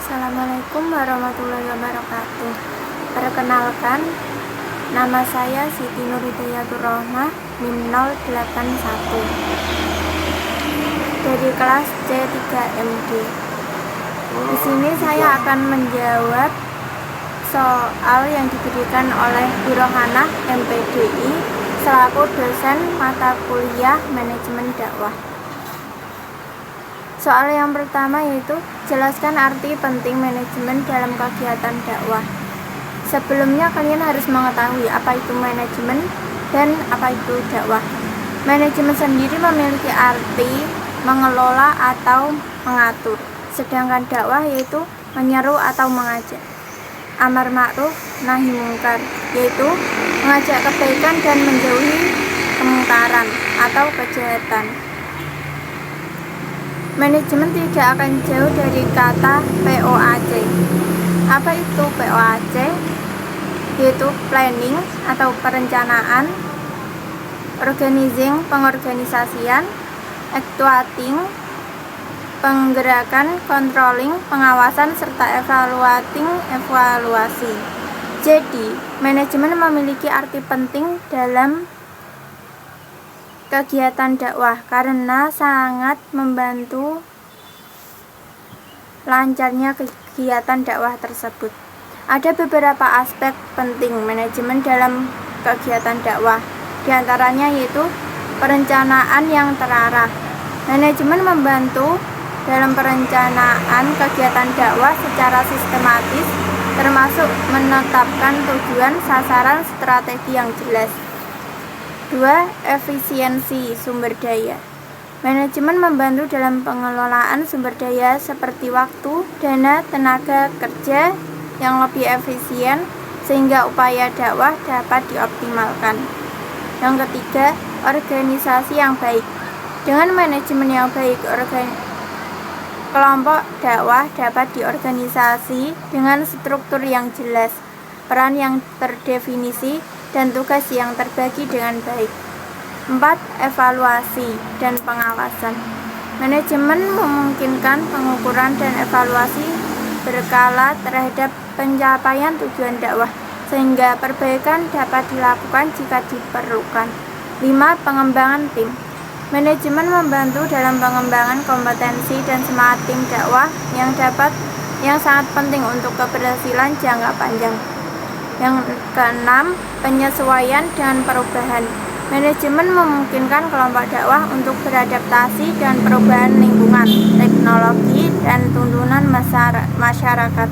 Assalamualaikum warahmatullahi wabarakatuh. Perkenalkan, nama saya Siti Nurhidayatur Rohmah, NIM 081 dari kelas C3MD. Di sini saya akan menjawab soal yang diberikan oleh Bu Rohanah MPDI selaku dosen mata kuliah Manajemen Dakwah. Soal yang pertama yaitu jelaskan arti penting manajemen dalam kegiatan dakwah. Sebelumnya kalian harus mengetahui apa itu manajemen dan apa itu dakwah. Manajemen sendiri memiliki arti mengelola atau mengatur, sedangkan dakwah yaitu menyeru atau mengajak. Amar ma'ruf nahi mungkar, yaitu mengajak kebaikan dan menjauhi kemungkaran atau kejahatan. Manajemen tidak akan jauh dari kata POAC. Apa itu POAC? Yaitu planning atau perencanaan, organizing pengorganisasian, actuating penggerakan, controlling pengawasan, serta evaluasi. Jadi, manajemen memiliki arti penting dalam kegiatan dakwah karena sangat membantu lancarnya kegiatan dakwah tersebut. Ada beberapa aspek penting manajemen dalam kegiatan dakwah. Di antaranya yaitu perencanaan yang terarah. Manajemen membantu dalam perencanaan kegiatan dakwah secara sistematis, termasuk menetapkan tujuan, sasaran, strategi yang jelas. 2. Efisiensi sumber daya. Manajemen membantu dalam pengelolaan sumber daya seperti waktu, dana, tenaga kerja yang lebih efisien sehingga upaya dakwah dapat dioptimalkan. Yang ketiga, organisasi yang baik. Dengan manajemen yang baik, kelompok dakwah dapat diorganisasi dengan struktur yang jelas, peran yang terdefinisi, dan tugas yang terbagi dengan baik. 4. Evaluasi dan pengawasan. Manajemen memungkinkan pengukuran dan evaluasi berkala terhadap pencapaian tujuan dakwah, sehingga perbaikan dapat dilakukan jika diperlukan. 5. Pengembangan tim. Manajemen membantu dalam pengembangan kompetensi dan semangat tim dakwah yang sangat penting untuk keberhasilan jangka panjang. Yang keenam, penyesuaian dengan perubahan. Manajemen memungkinkan kelompok dakwah untuk beradaptasi dengan perubahan lingkungan, teknologi, dan tuntunan masyarakat.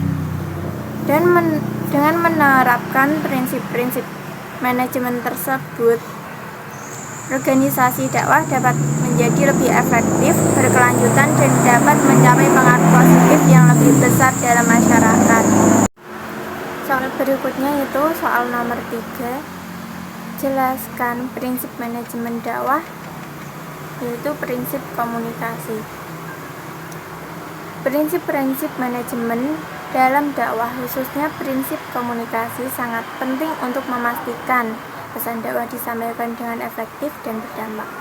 Dengan menerapkan prinsip-prinsip manajemen tersebut, organisasi dakwah dapat menjadi lebih efektif, berkelanjutan, dan dapat mencapai pengaruh positif yang lebih besar dalam masyarakat. Soal berikutnya itu soal nomor 3. Jelaskan prinsip manajemen dakwah, yaitu prinsip komunikasi. Prinsip-prinsip manajemen dalam dakwah, khususnya prinsip komunikasi, sangat penting untuk memastikan pesan dakwah disampaikan dengan efektif dan berdampak.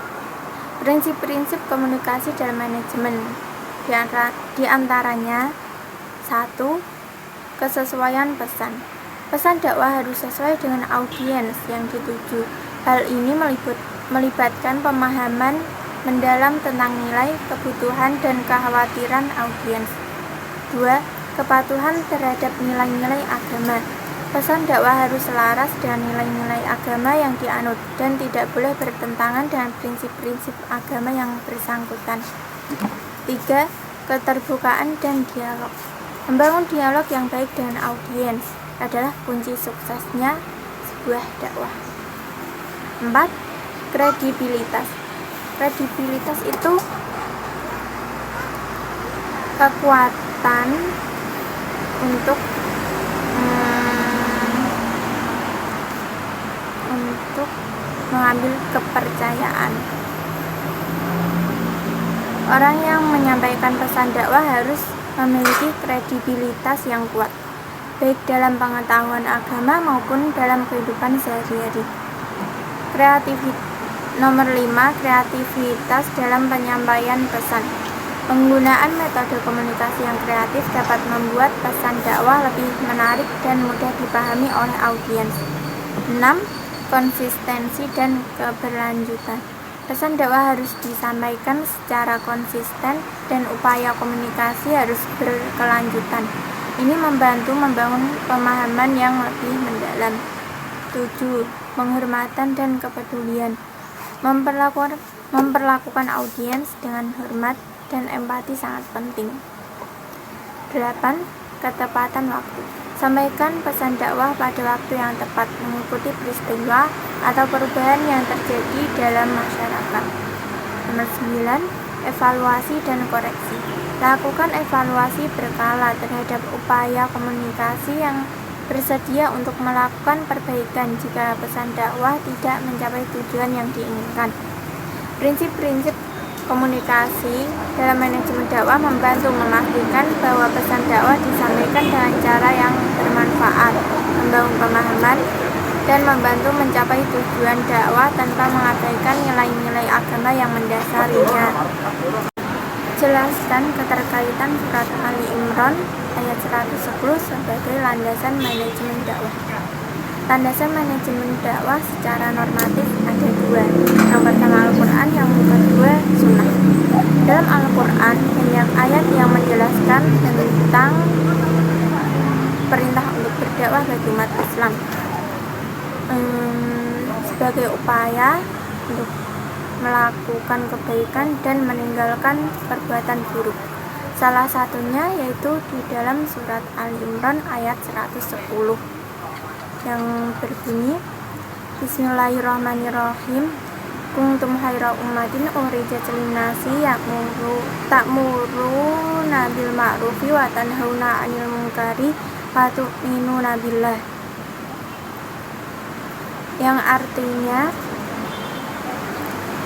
Prinsip-prinsip komunikasi dalam manajemen di antaranya: 1. Kesesuaian pesan. Pesan dakwah harus sesuai dengan audiens yang dituju. Hal ini melibatkan pemahaman mendalam tentang nilai, kebutuhan, dan kekhawatiran audiens. 2. Kepatuhan terhadap nilai-nilai agama. Pesan dakwah harus selaras dengan nilai-nilai agama yang dianut dan tidak boleh bertentangan dengan prinsip-prinsip agama yang bersangkutan. 3. Keterbukaan dan dialog. Membangun dialog yang baik dengan audiens adalah kunci suksesnya sebuah dakwah. 4. Kredibilitas. Kredibilitas itu kekuatan untuk mengambil kepercayaan. Orang yang menyampaikan pesan dakwah harus memiliki kredibilitas yang kuat, baik dalam pengetahuan agama maupun dalam kehidupan sehari-hari. Nomor 5, kreativitas dalam penyampaian pesan. Penggunaan metode komunikasi yang kreatif dapat membuat pesan dakwah lebih menarik dan mudah dipahami oleh audiens. 6. Konsistensi dan keberlanjutan. Pesan dakwah harus disampaikan secara konsisten dan upaya komunikasi harus berkelanjutan. Ini membantu membangun pemahaman yang lebih mendalam. 7. Penghormatan dan kepedulian. Memperlakukan audiens dengan hormat dan empati sangat penting. 8. Ketepatan waktu. Sampaikan pesan dakwah pada waktu yang tepat, mengikuti peristiwa atau perubahan yang terjadi dalam masyarakat. Nomor 9. Evaluasi dan koreksi. Lakukan evaluasi berkala terhadap upaya komunikasi yang bersedia untuk melakukan perbaikan jika pesan dakwah tidak mencapai tujuan yang diinginkan. Prinsip-prinsip komunikasi dalam manajemen dakwah membantu memastikan bahwa pesan dakwah disampaikan dengan cara yang bermanfaat, membangun pemahaman, dan membantu mencapai tujuan dakwah tanpa mengabaikan nilai-nilai agama yang mendasarinya. Jelaskan keterkaitan surat Ali Imran ayat 110 sebagai landasan manajemen dakwah. Landasan manajemen dakwah secara normatif ada dua. Yang pertama Al-Quran, yang kedua Sunnah. Dalam Al-Quran banyak ayat yang menjelaskan tentang perintah untuk berdakwah bagi umat Islam sebagai upaya untuk melakukan kebaikan dan meninggalkan perbuatan buruk. Salah satunya yaitu di dalam surat Ali Imran ayat 110 yang berbunyi, Bismillahirrahmanirrahim, kuntum khaira ummatin ukhrijat lin-nasi ta'muruna bil ma'rufi wa tanhauna 'anil munkari wa tu'minuna billah. Yang artinya,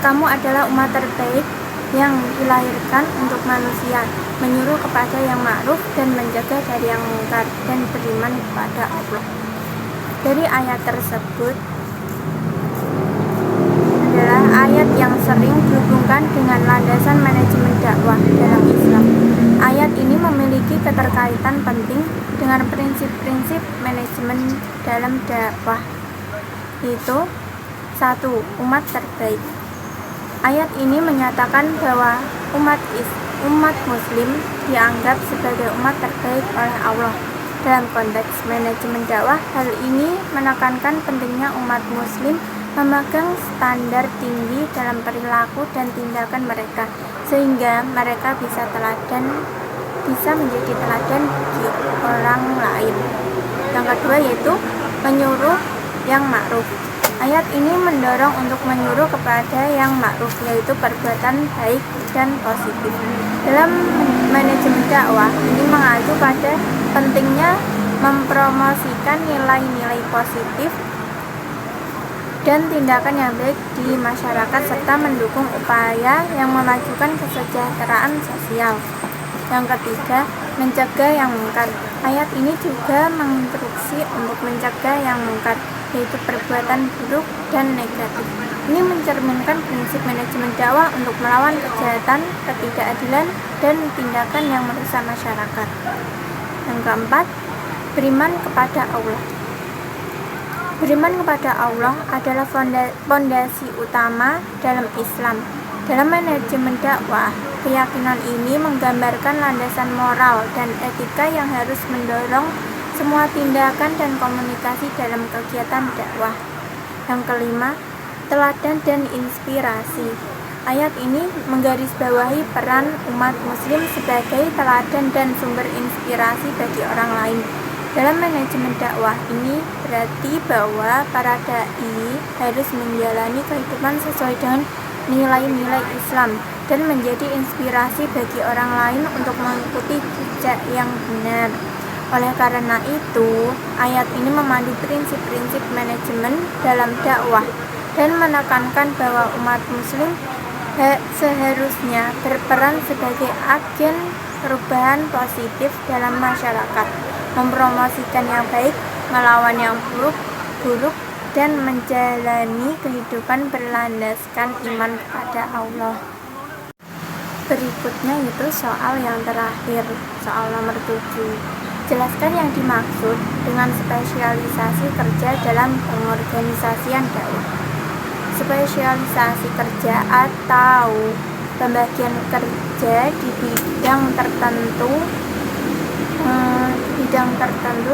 kamu adalah umat terbaik yang dilahirkan untuk manusia, menyuruh kepada yang ma'ruf dan mencegah dari yang mungkar, dan beriman kepada Allah. Dari ayat tersebut adalah ayat yang sering dihubungkan dengan landasan manajemen dakwah dalam Islam. Ayat ini memiliki keterkaitan penting dengan prinsip-prinsip manajemen dalam dakwah, yaitu 1. Umat terbaik. Ayat ini menyatakan bahwa umat muslim dianggap sebagai umat terbaik oleh Allah. Dalam konteks manajemen dakwah, hal ini menekankan pentingnya umat muslim memegang standar tinggi dalam perilaku dan tindakan mereka, sehingga mereka bisa menjadi teladan bagi orang lain. Yang kedua yaitu menyuruh yang ma'ruf. Ayat ini mendorong untuk menyuruh kepada yang ma'ruf, yaitu perbuatan baik dan positif. Dalam manajemen dakwah, ini mengacu pada pentingnya mempromosikan nilai-nilai positif dan tindakan yang baik di masyarakat serta mendukung upaya yang memajukan kesejahteraan sosial. Yang ketiga, mencegah yang mungkar. Ayat ini juga menginstruksi untuk mencegah yang mungkar, yaitu perbuatan buruk dan negatif. Ini mencerminkan prinsip manajemen dakwah untuk melawan kejahatan, ketidakadilan, dan tindakan yang merusak masyarakat. Yang keempat, beriman kepada Allah. Beriman kepada Allah adalah fondasi utama dalam Islam. Dalam manajemen dakwah, keyakinan ini menggambarkan landasan moral dan etika yang harus mendorong semua tindakan dan komunikasi dalam kegiatan dakwah. Yang kelima, teladan dan inspirasi. Ayat ini menggarisbawahi peran umat muslim sebagai teladan dan sumber inspirasi bagi orang lain. Dalam manajemen dakwah ini berarti bahwa para dai harus menjalani kehidupan sesuai dengan nilai-nilai Islam dan menjadi inspirasi bagi orang lain untuk mengikuti jejak yang benar. Oleh karena itu, ayat ini memandu prinsip-prinsip manajemen dalam dakwah dan menekankan bahwa umat muslim seharusnya berperan sebagai agen perubahan positif dalam masyarakat, mempromosikan yang baik, melawan yang buruk, dan menjalani kehidupan berlandaskan iman kepada Allah. Berikutnya itu soal yang terakhir, soal nomor 7. Jelaskan yang dimaksud dengan spesialisasi kerja dalam pengorganisasian dakwah. Spesialisasi kerja atau pembagian kerja di bidang tertentu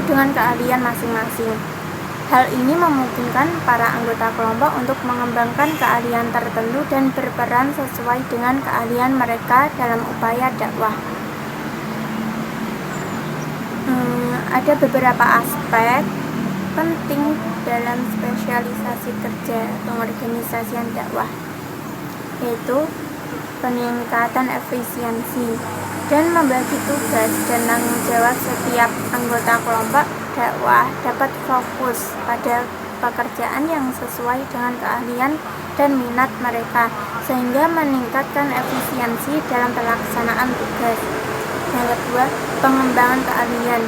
dengan keahlian masing-masing. Hal ini memungkinkan para anggota kelompok untuk mengembangkan keahlian tertentu dan berperan sesuai dengan keahlian mereka dalam upaya dakwah. Ada beberapa aspek penting dalam spesialisasi kerja pengorganisasian dakwah, yaitu peningkatan efisiensi dan membagi tugas dan tanggung jawab. Setiap anggota kelompok dakwah dapat fokus pada pekerjaan yang sesuai dengan keahlian dan minat mereka, sehingga meningkatkan efisiensi dalam pelaksanaan tugas. Yang kedua, pengembangan keahlian.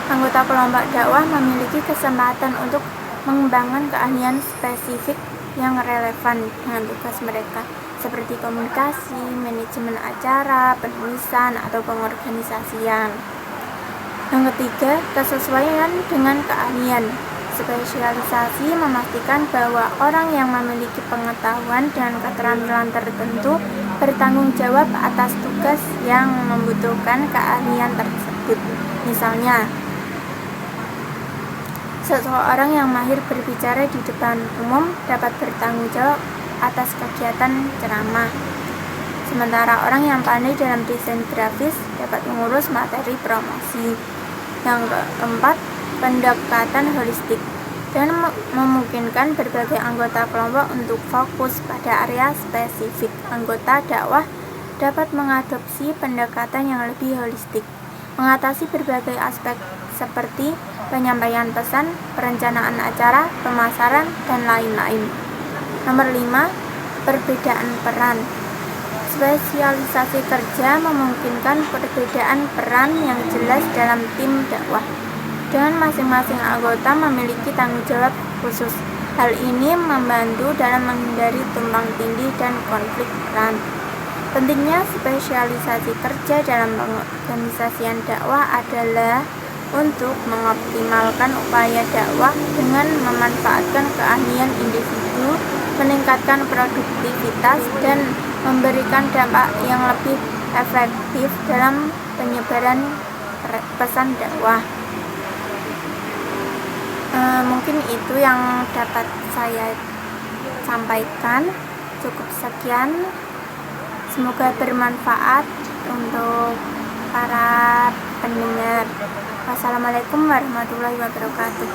Anggota kelompok dakwah memiliki kesempatan untuk mengembangkan keahlian spesifik yang relevan dengan tugas mereka, seperti komunikasi, manajemen acara, penulisan, atau pengorganisasian. Yang ketiga, kesesuaian dengan keahlian. Spesialisasi memastikan bahwa orang yang memiliki pengetahuan dan keterampilan tertentu bertanggung jawab atas tugas yang membutuhkan keahlian tersebut. Misalnya, seseorang yang mahir berbicara di depan umum dapat bertanggung jawab atas kegiatan ceramah, sementara orang yang pandai dalam desain grafis dapat mengurus materi promosi. Yang keempat, pendekatan holistik dan memungkinkan berbagai anggota kelompok untuk fokus pada area spesifik. Anggota dakwah dapat mengadopsi pendekatan yang lebih holistik, mengatasi berbagai aspek seperti penyampaian pesan, perencanaan acara, pemasaran, dan lain-lain. Nomor 5, perbedaan peran. Spesialisasi kerja memungkinkan perbedaan peran yang jelas dalam tim dakwah, dengan masing-masing anggota memiliki tanggung jawab khusus. Hal ini membantu dalam menghindari tumpang tindih dan konflik peran. Pentingnya spesialisasi kerja dalam pengorganisasian dakwah adalah untuk mengoptimalkan upaya dakwah dengan memanfaatkan keahlian individu, meningkatkan produktivitas, dan memberikan dampak yang lebih efektif dalam penyebaran pesan dakwah. Mungkin itu yang dapat saya sampaikan. Cukup sekian, semoga bermanfaat untuk para pendengar. Wassalamualaikum warahmatullahi wabarakatuh.